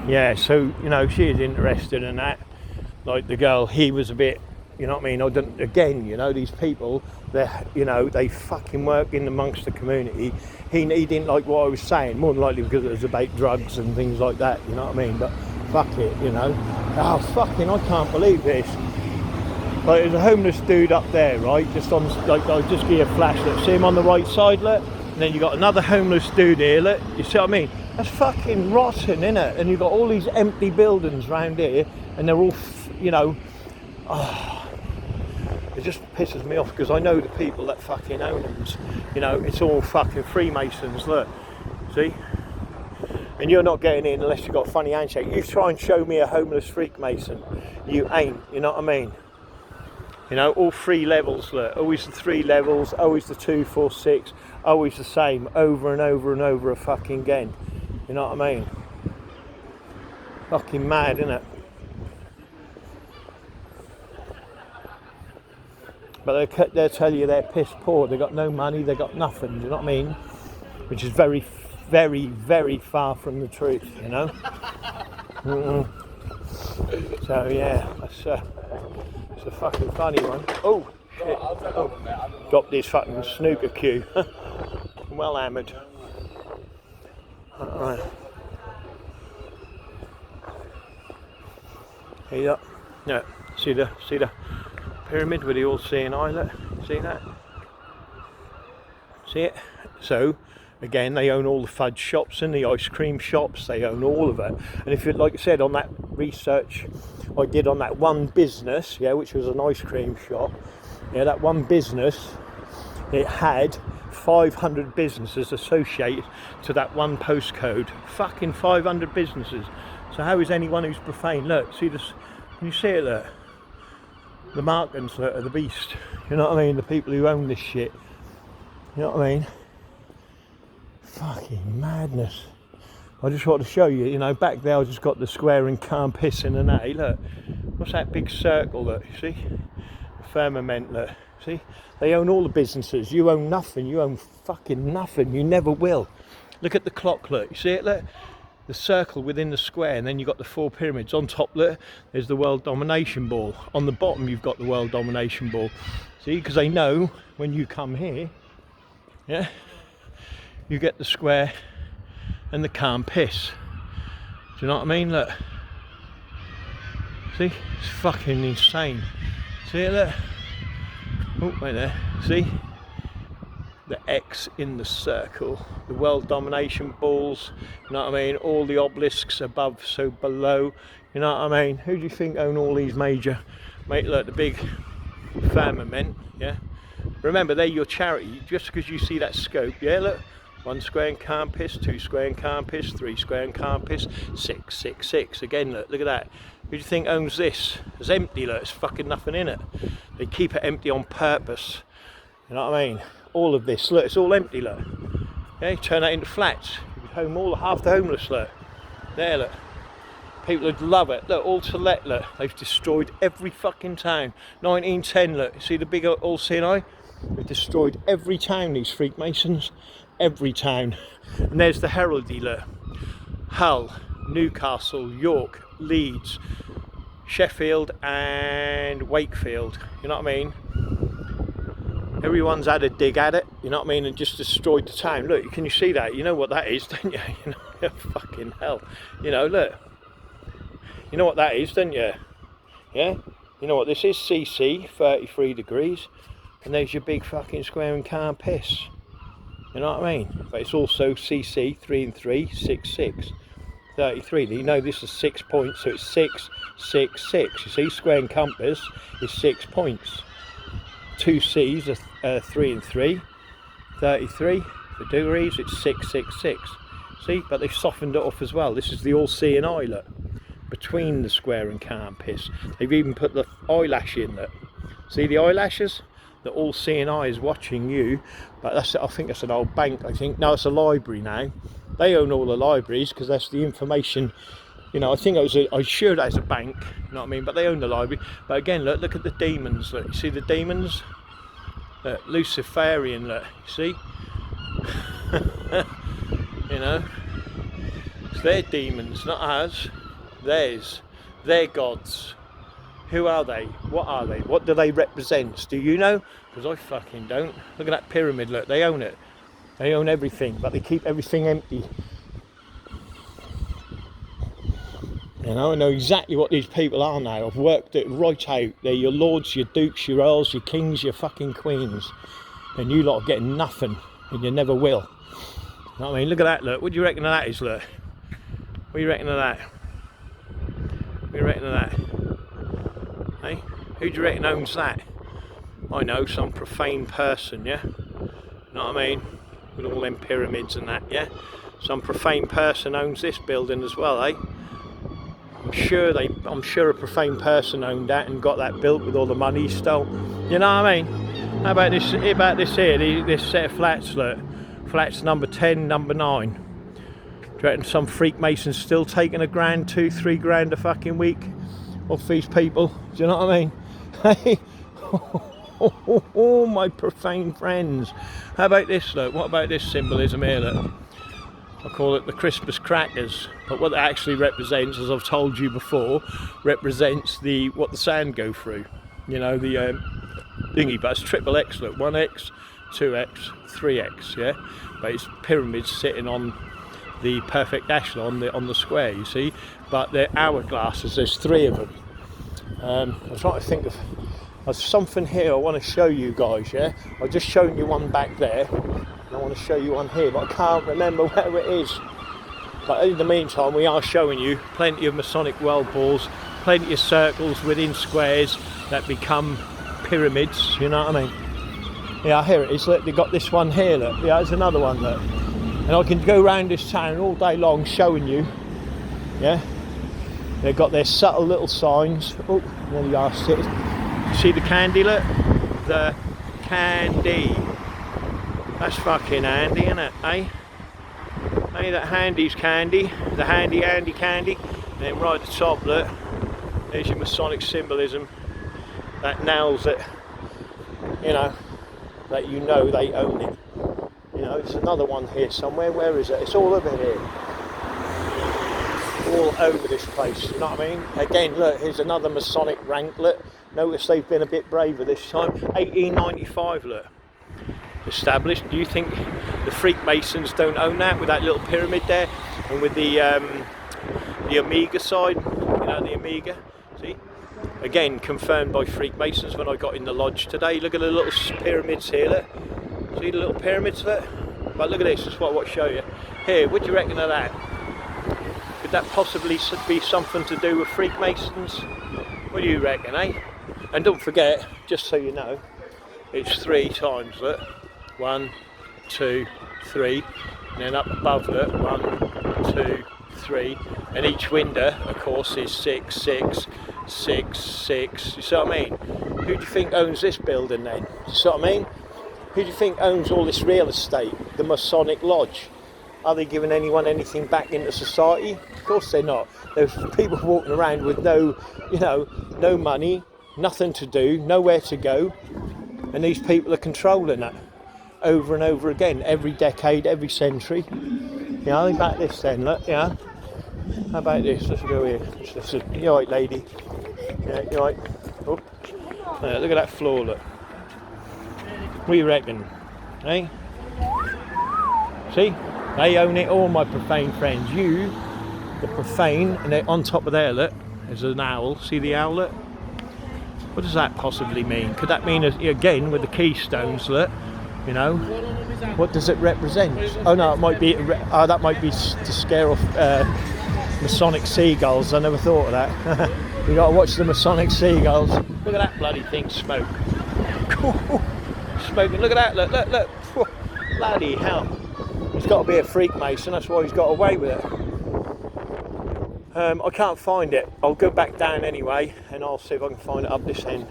Yeah, so, you know, she is interested in that. Like the girl, he was a bit, you know what I mean? I don't, again, you know, these people, you know, they fucking work in amongst the community. He didn't like what I was saying, more than likely because it was about drugs and things like that, you know what I mean? But fuck it, you know. Oh, fucking, I can't believe this. Like, there's a homeless dude up there, right? Just on, like, I'll just give you a flash. Look, see him on the right side, look? And then you got another homeless dude here, look? You see what I mean? That's fucking rotten, innit? And you've got all these empty buildings around here, and they're all, you know, it just pisses me off because I know the people that fucking own them. You know, it's all fucking Freemasons, look. See? And you're not getting in unless you've got a funny handshake. You try and show me a homeless Freemason, you ain't, you know what I mean? You know, all 3 levels, look, always the 3 levels, always the 2, 4, 6, always the same, over and over and over fucking again. You know what I mean? Fucking mad, innit? But they'll tell you they're piss poor, they've got no money, they've got nothing, do you know what I mean? Which is very, very, very far from the truth, you know? So yeah, it's a fucking funny one. Oh, shit. Oh. Dropped this fucking snooker cue. Well hammered. Alright. Here, yeah. See the pyramid with the all-seeing eye, look? See that? See it? So, again, they own all the fudge shops and the ice cream shops. They own all of it. And if you, like I said, on that research I did on that one business, yeah, which was an ice cream shop, yeah, that one business, it had 500 businesses associated to that one postcode. Fucking 500 businesses. So how is anyone who's profane? Look, see this? Can you see it? Look, the markings, look, are the beast. You know what I mean? The people who own this shit. You know what I mean? Fucking madness. I just want to show you, you know, back there I just got the square and calm pissing and that. Hey, look, what's that big circle, look, you see? The firmament, look, see? They own all the businesses. You own nothing. You own fucking nothing. You never will. Look at the clock, look, you see it, look? The circle within the square, and then you've got the 4 pyramids. On top, look, there's the world domination ball. On the bottom, you've got the world domination ball. See, because they know when you come here, yeah, you get the square and the calm piss. Do you know what I mean? Look. See? It's fucking insane. See it there? Oh, right there. See? The X in the circle. The world domination balls. You know what I mean? All the obelisks above, so below. You know what I mean? Who do you think own all these major... Mate, look, the big firmament, yeah? Remember, they're your charity. Just because you see that scope, yeah, look. 1 square and calm piss, 2 square and calm piss, 3 square and calm piss, 6, 6, 6. Again, look at that. Who do you think owns this? It's empty, look, there's fucking nothing in it. They keep it empty on purpose. You know what I mean? All of this, look, it's all empty, look. Okay, turn that into flats. You could home half the homeless, look. There, look. People would love it. Look, all to let, look. They've destroyed every fucking town. 1910, look. See the big all-seeing eye? They've destroyed every town, these Freakmasons. Every town. And there's the heraldry, look. Hull, Newcastle, York, Leeds, Sheffield and Wakefield. You know what I mean? Everyone's had a dig at it, you know what I mean, and just destroyed the town. Look, can you see that? You know what that is, don't you? You know, fucking hell. You know, look. You know what that is, don't you? Yeah? You know what this is? CC, 33 degrees. And there's your big fucking square and calm piss. You know what I mean? But it's also CC, 3 and 3, 6, 6. 33. You know this is 6 points, so it's 6, 6, 6. You see, square and compass is 6 points. 2 C's are 3 and 3. 33. For degrees, it's 6, 6, 6. See, but they've softened it off as well. This is the all-seeing eye, look. Between the square and calm piss. They've even put the eyelash in, look. See the eyelashes? The all-seeing eye is watching you. But that's, I think that's an old bank, I think. No, it's a library now. They own all the libraries because that's the information. You know, I think I'm sure that's a bank, you know what I mean? But they own the library. But again, look at the demons, look. You see the demons? Look, Luciferian, look, you see? You know? It's their demons, not ours. Theirs. Their gods. Who are they? What are they? What do they represent? Do you know? Because I fucking don't. Look at that pyramid, look, they own it. They own everything, but they keep everything empty. You know, I know exactly what these people are now. I've worked it right out. They're your lords, your dukes, your earls, your kings, your fucking queens. And you lot are getting nothing, and you never will. You know what I mean? Look at that, look. What do you reckon of that is, look? What do you reckon of that? What do you reckon of that? Hey? Who do you reckon owns that? I know, some profane person, yeah? You know what I mean? With all them pyramids and that, yeah? Some profane person owns this building as well, eh? I'm sure a profane person owned that and got that built with all the money he stole. You know what I mean? How about this here, this set of flats, look. Flats number 10, number 9. Do you reckon some Freakmasons still taking $1 grand, $2, $3 grand a fucking week off these people? Do you know what I mean? Hey, oh, my profane friends. How about this, look? What about this symbolism here, look? I call it the Christmas crackers, but what that actually represents, as I've told you before, represents what the sand go through. You know, the thingy, but it's triple X, look, 1X, 2X, 3X, yeah? But it's pyramids sitting on the perfect dash on the square, you see? But they're hourglasses, there's 3 of them. I'm trying to think of there's something here I want to show you guys, yeah? I've just shown you one back there. I want to show you one here, but I can't remember where it is. But in the meantime, we are showing you plenty of Masonic world balls, plenty of circles within squares that become pyramids, you know what I mean? Yeah, here it is, look, they've got this one here, look, yeah, there's another one, look. And I can go around this town all day long showing you, yeah? They've got their subtle little signs. Oh, there you are, see the candy, look? The candy. That's fucking handy, isn't it, eh? Hey, that handy's candy, the handy candy. And then right at the top, look, there's your Masonic symbolism. That nails it, you know they own it. You know, there's another one here somewhere. Where is it? It's all over here. All over this place, you know what I mean? Again, look, here's another Masonic rank, look. Notice they've been a bit braver this time. 1895, look. Established. Do you think the Freakmasons don't own that with that little pyramid there and with the Omega side, you know, the Omega, see? Again, confirmed by Freakmasons when I got in the lodge today. Look at the little pyramids here, look. See the little pyramids, look? But look at this, that's what I want to show you. Here, what do you reckon of that? Could that possibly be something to do with Freakmasons? What do you reckon, eh? And don't forget, just so you know, it's 3 times, look. 1, 2, 3, and then up above it, 1, 2, 3, and each window, of course, is 6, 6, 6, 6. You see what I mean? Who do you think owns this building then? You see what I mean? Who do you think owns all this real estate? The Masonic Lodge. Are they giving anyone anything back into society? Of course they're not. There's people walking around with no money, nothing to do, nowhere to go, and these people are controlling it. Over and over again, every decade, every century. You know, think about this then, look, yeah. How about this? Let's go here. You alright, lady? Yeah, you alright? Oh. Yeah, look at that floor, look. What do you reckon? Eh? See? They own it all, my profane friends. You, the profane, and they're on top of there, look, there's an owl. See the owl, look? What does that possibly mean? Could that mean, again, with the keystones, look? You know, what does it represent? Oh no, it might be. That might be to scare off Masonic seagulls. I never thought of that. You got to watch the Masonic seagulls. Look at that bloody thing smoke. Smoking. Look at that. Look. Bloody hell. He's got to be a Freakmason. That's why he's got away with it. I can't find it. I'll go back down anyway, and I'll see if I can find it up this end.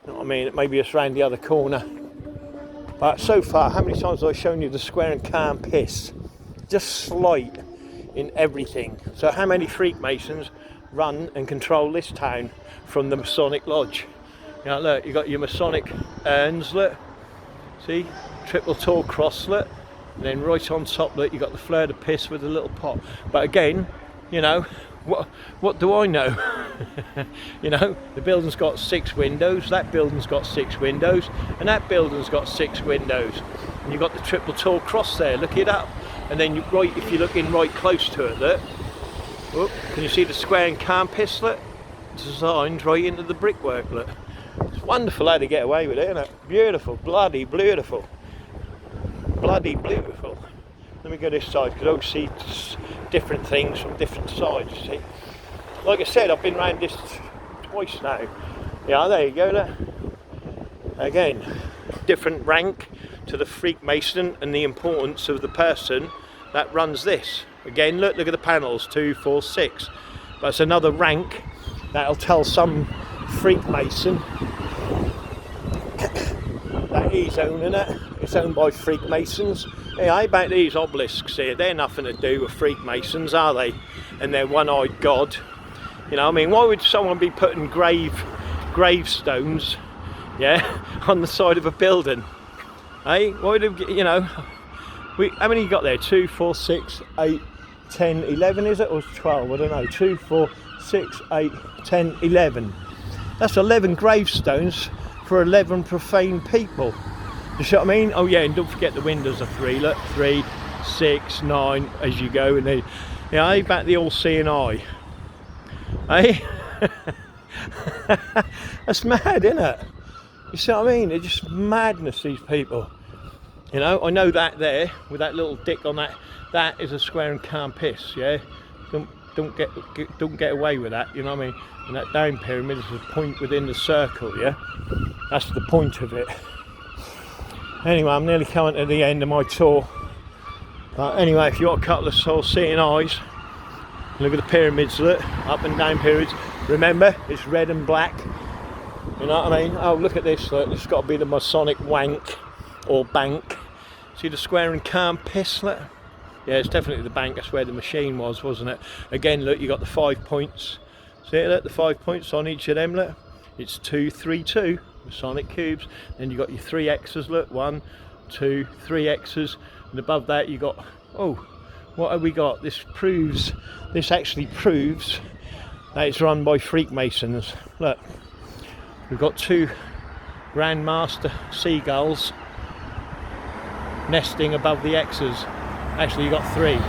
You know what I mean? Maybe it's round the other corner. But so far, how many times have I shown you the square and calm piss? Just slight in everything. So how many Freakmasons run and control this town from the Masonic Lodge? You know, look, you got your Masonic urns, look. See? Triple tall cross, look. And then right on top, look, you got the fleur de pis with a little pot. But again, you know, what do I know? You know, the building's got 6 windows, that building's got 6 windows, and that building's got 6 windows. And you've got the triple tall cross there, look it up. And then right, if you're looking right close to it, look, oh, can you see the square and campus, look? Designed right into the brickwork, look. It's wonderful how to get away with it, isn't it? Beautiful, bloody beautiful. Bloody beautiful. Let me go this side, because I'll see different things from different sides, you see. Like I said, I've been around this twice now. Yeah, there you go, look. Again, different rank to the Freakmason and the importance of the person that runs this. Again, look at the panels, 2, 4, 6. That's another rank that'll tell some Freakmason that he's owning it. It's owned by Freakmasons. Yeah, how about these obelisks here? They're nothing to do with Freakmasons, are they? And their one-eyed god. You know, I mean, why would someone be putting gravestones, yeah, on the side of a building? Hey, why do you know? How many you got there? 2, 4, 6, 8, 10, 11, is it? Or 12? I don't know. 2, 4, 6, 8, 10, 11. That's 11 gravestones for 11 profane people. You see what I mean? Oh yeah, and don't forget the windows are 3. Look, 3, 6, 9 as you go, and they, you know, how about the all-seeing eye? Hey, that's mad, isn't it? You see what I mean? They're just madness, these people. You know, I know that there with that little dick on that. That is a square and campus, yeah. Don't get away with that. You know what I mean? And that down pyramid is a point within the circle, yeah. That's the point of it. Anyway, I'm nearly coming to the end of my tour. But anyway, if you've got a couple of all-seeing eyes, look at the pyramids, look, up and down pyramids. Remember, it's red and black. You know what I mean? Oh, look at this, look, it's got to be the Masonic wank or bank. See the square and campus, look? Yeah, it's definitely the bank, that's where the machine was, wasn't it? Again, look, you got the 5 points. See it, look, the 5 points on each of them, look. It's 2, 3, 2, Masonic cubes. Then you got your 3 X's, look, 1, 2, 3 X's. And above that you got, oh, what have we got? This actually proves that it's run by Freakmasons. Look, we've got 2 Grandmaster seagulls nesting above the X's. Actually, you got 3. You know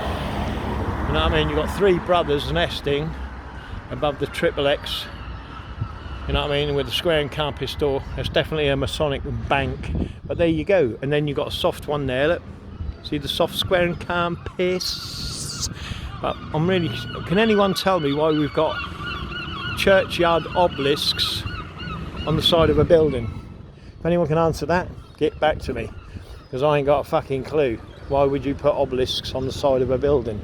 what I mean? You got 3 brothers nesting above the triple X. You know what I mean? With the square and campus door. It's definitely a Masonic bank. But there you go. And then you got a soft one there. Look. See the soft square and campus. But I'm really. Can anyone tell me why we've got churchyard obelisks on the side of a building? If anyone can answer that, get back to me. Because I ain't got a fucking clue. Why would you put obelisks on the side of a building?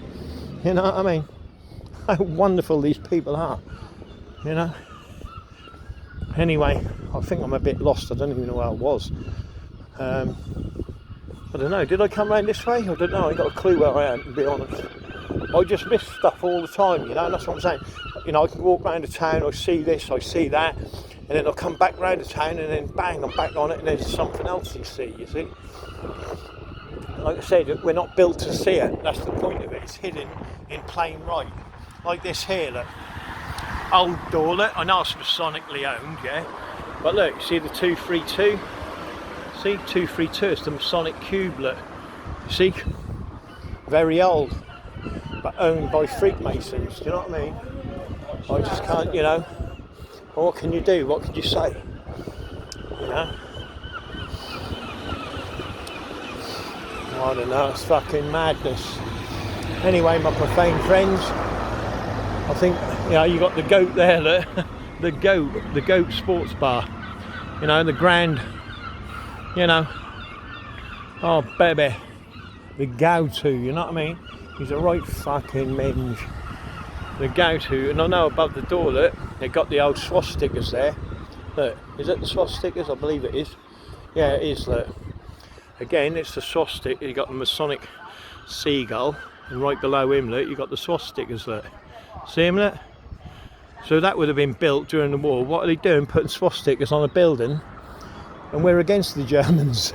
You know what I mean? How wonderful these people are. You know? Anyway, I think I'm a bit lost. I don't even know where I was. I don't know. Did I come round this way? I don't know. I ain't got a clue where I am, to be honest. I just miss stuff all the time, you know? And that's what I'm saying. You know, I can walk round the town, I see this, I see that, and then I'll come back round the town, and then bang, I'm back on it, and there's something else you see? Like I said, we're not built to see it. That's the point of it. It's hidden in plain right. Like this here, look. Old door, look. I know it's Masonically owned, yeah. But look, you see the 232? See, 232, it's the Masonic cube, look. You see? Very old. But owned by Freakmasons, do you know what I mean? I just can't, you know. Well, what can you do? What can you say? You know? I don't know, it's fucking madness. Anyway, my profane friends, I think, you know, you got the goat there, look. the goat sports bar. You know, the grand, you know, oh baby, the go-to, you know what I mean? He's a right fucking minge. The go-to, and I know above the door, look, they got the old swastikas there. Look, is it the swastikas? I believe it is. Yeah, it is, look. Again, it's the swastika. You got the Masonic seagull, and right below him, look, you got the swastikas, look. See him, look? So that would have been built during the war. What are they doing? Putting swastikas on a building and we're against the Germans.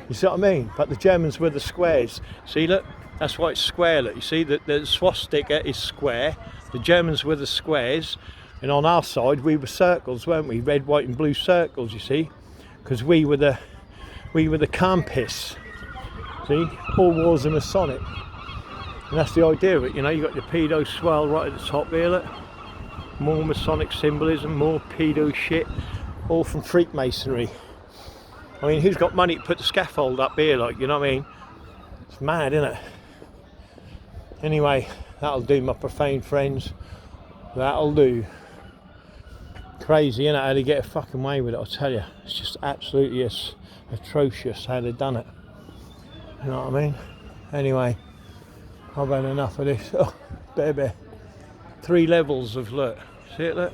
You see what I mean? But the Germans were the squares. See, look, that's why it's square. Look, you see that the swastika is square. The Germans were the squares, and on our side we were circles, weren't we? Red, white, and blue circles. You see, because we were the campists. See, all wars are Masonic, and that's the idea of it. You know, you got your pedo swell right at the top here. Look, more Masonic symbolism, more pedo shit, all from Freakmasonry. I mean, who's got money to put the scaffold up here? Like, you know what I mean? It's mad, isn't it? Anyway, that'll do, my profane friends. That'll do. Crazy, innit, how they get a fucking way with it, I'll tell you. It's just absolutely atrocious how they've done it. You know what I mean? Anyway, I've had enough of this. Oh, baby. 3 levels of, look. See it, look?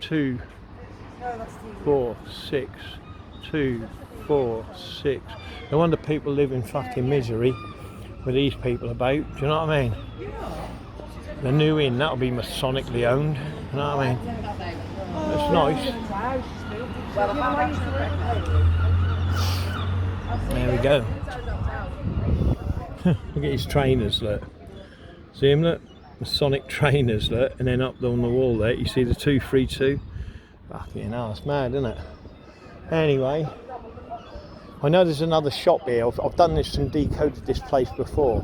2, 4, 6. 2, 4, 6. No wonder people live in fucking misery with these people about. Do you know what I mean? The new inn, that'll be Masonically owned. You know what I mean? That's nice. There we go. Look at his trainers, look. See him, look? Masonic trainers, look. And then up on the wall there, you see the 232. Fucking hell, it's mad, isn't it? Anyway, I know there's another shop here. I've done this and decoded this place before,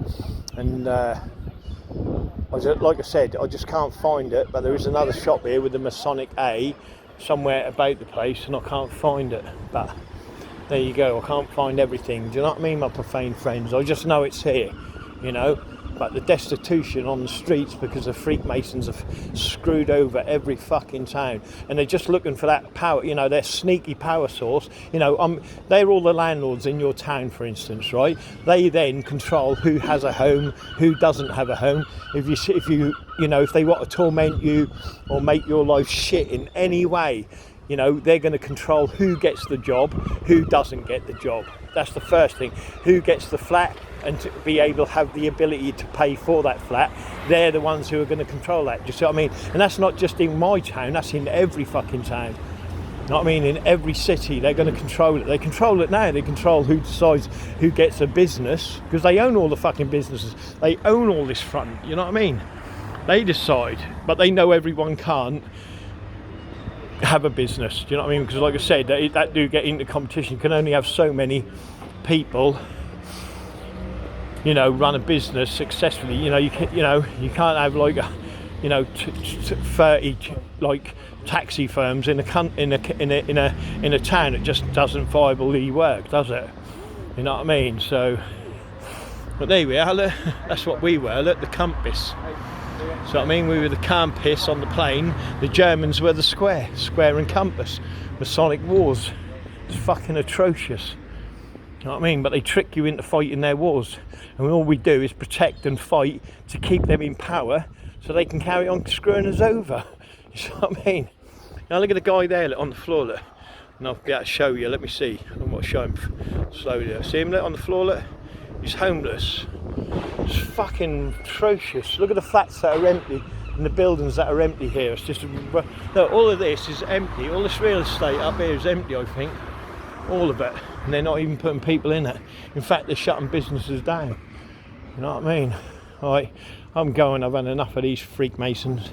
and like I said, I just can't find it, but there is another shop here with the Masonic A somewhere about the place, and I can't find it. But there you go, I can't find everything. Do you know what I mean, my profane friends? I just know it's here, you know. But the destitution on the streets because the Freakmasons have screwed over every fucking town, and they're just looking for that power, you know, their sneaky power source. You know, they're all the landlords in your town, for instance, right? They then control who has a home, who doesn't have a home. If they want to torment you or make your life shit in any way, you know, they're going to control who gets the job, who doesn't get the job. That's the first thing. Who gets the flat and to be able to have the ability to pay for that flat. They're the ones who are going to control that. Do you see what I mean? And that's not just in my town, that's in every fucking town. You know what I mean? In every city, they're going to control it. They control it now. They control who decides who gets a business, because they own all the fucking businesses. They own all this front. You know what I mean? They decide, but they know everyone can't have a business. Do you know what I mean? Because like I said, that do get into competition. You can only have so many people, you know, run a business successfully. You know, you can't have like 30 like taxi firms in a town. It just doesn't viably work, does it? You know what I mean? So, but there we are. Look, that's what we were. Look, the compass. So I mean, we were the compass on the plane. The Germans were the square and compass. Masonic wars. It's fucking atrocious. You know what I mean? But they trick you into fighting their wars, and all we do is protect and fight to keep them in power, so they can carry on screwing us over. You know what I mean? Now look at the guy there, look, on the floor, look. And I'll be able to show you. Let me see. I don't want to show him slowly. Look. See him, look, on the floor, look. He's homeless. It's fucking atrocious. Look at the flats that are empty and the buildings that are empty here. It's just, look, all of this is empty. All this real estate up here is empty, I think. All of it. And they're not even putting people in it. In fact, they're shutting businesses down. You know what I mean? Alright, I'm going. I've had enough of these Freakmasons.